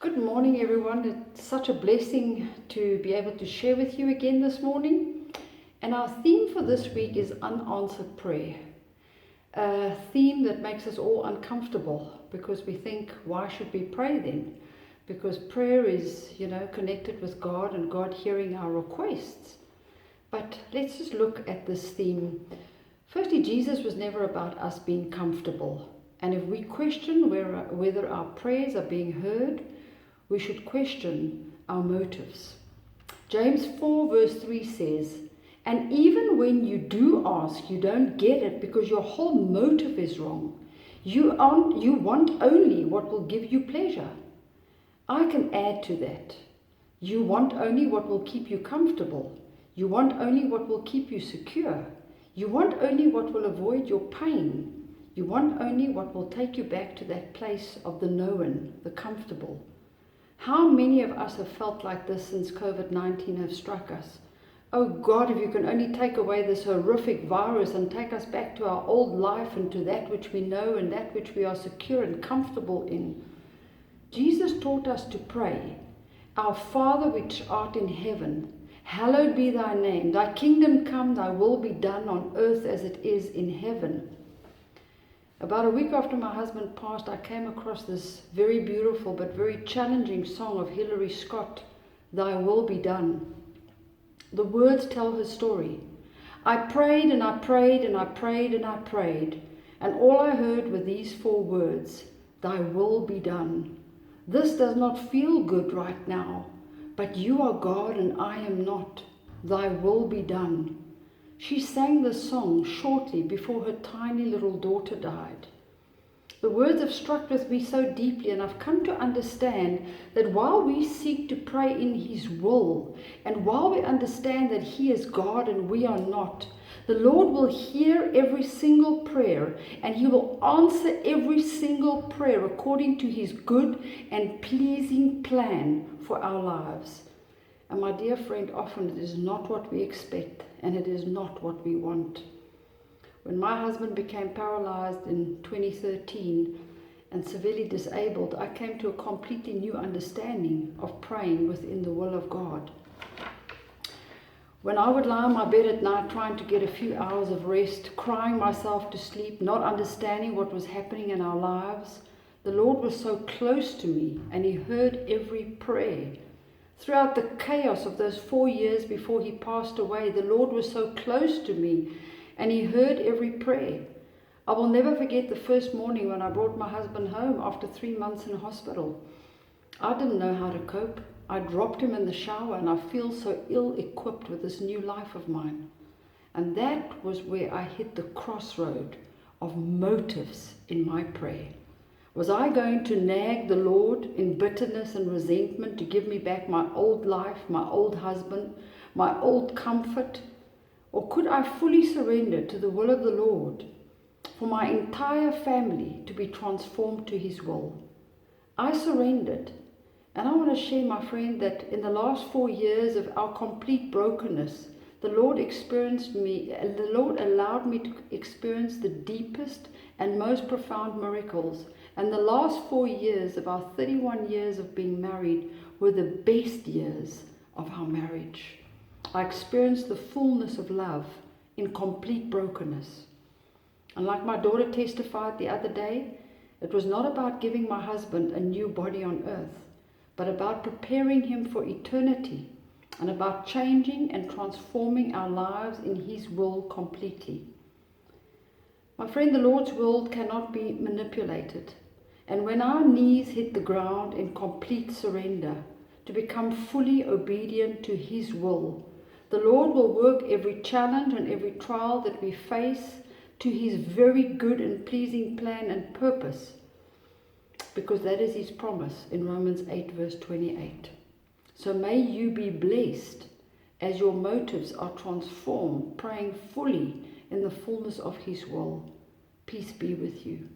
Good morning, everyone. It's such a blessing to be able to share with you again this morning. And our theme for this week is unanswered prayer. A theme that makes us all uncomfortable because we think, why should we pray then? Because prayer is, connected with God and God hearing our requests. But let's just look at this theme. Firstly, Jesus was never about us being comfortable. And if we question whether our prayers are being heard, we should question our motives. James 4 verse 3 says, "And even when you do ask, you don't get it because your whole motive is wrong. You want only what will give you pleasure." I can add to that. You want only what will keep you comfortable. You want only what will keep you secure. You want only what will avoid your pain. You want only what will take you back to that place of the known, the comfortable. How many of us have felt like this since COVID-19 have struck us? Oh God, if you can only take away this horrific virus and take us back to our old life and to that which we know and that which we are secure and comfortable in. Jesus taught us to pray, "Our Father which art in heaven, hallowed be thy name. Thy kingdom come, thy will be done on earth as it is in heaven." About a week after my husband passed, I came across this very beautiful but very challenging song of Hilary Scott, "Thy Will Be Done." The words tell her story. "I prayed and I prayed and I prayed and I prayed, and all I heard were these four words, Thy will be done. This does not feel good right now, but you are God and I am not. Thy will be done." She sang this song shortly before her tiny little daughter died. The words have struck with me so deeply, and I've come to understand that while we seek to pray in His will, and while we understand that He is God and we are not, the Lord will hear every single prayer, and He will answer every single prayer according to His good and pleasing plan for our lives. And my dear friend, often it is not what we expect, and it is not what we want. When my husband became paralyzed in 2013 and severely disabled, I came to a completely new understanding of praying within the will of God. When I would lie on my bed at night trying to get a few hours of rest, crying myself to sleep, not understanding what was happening in our lives, the Lord was so close to me and He heard every prayer. Throughout the chaos of those 4 years before He passed away, the Lord was so close to me and He heard every prayer. I will never forget the first morning when I brought my husband home after 3 months in hospital. I didn't know how to cope. I dropped him in the shower and I feel so ill-equipped with this new life of mine. And that was where I hit the crossroad of motives in my prayer. Was I going to nag the Lord in bitterness and resentment to give me back my old life, my old husband, my old comfort? Or could I fully surrender to the will of the Lord for my entire family to be transformed to His will? I surrendered. And I want to share, my friend, that in the last 4 years of our complete brokenness, the Lord allowed me to experience the deepest and most profound miracles. And the last 4 years of our 31 years of being married were the best years of our marriage. I experienced the fullness of love in complete brokenness. And like my daughter testified the other day, it was not about giving my husband a new body on earth, but about preparing him for eternity and about changing and transforming our lives in His will completely. My friend, the Lord's will cannot be manipulated. And when our knees hit the ground in complete surrender to become fully obedient to His will, the Lord will work every challenge and every trial that we face to His very good and pleasing plan and purpose, because that is His promise in Romans 8 verse 28. So may you be blessed as your motives are transformed, praying fully in the fullness of His will. Peace be with you.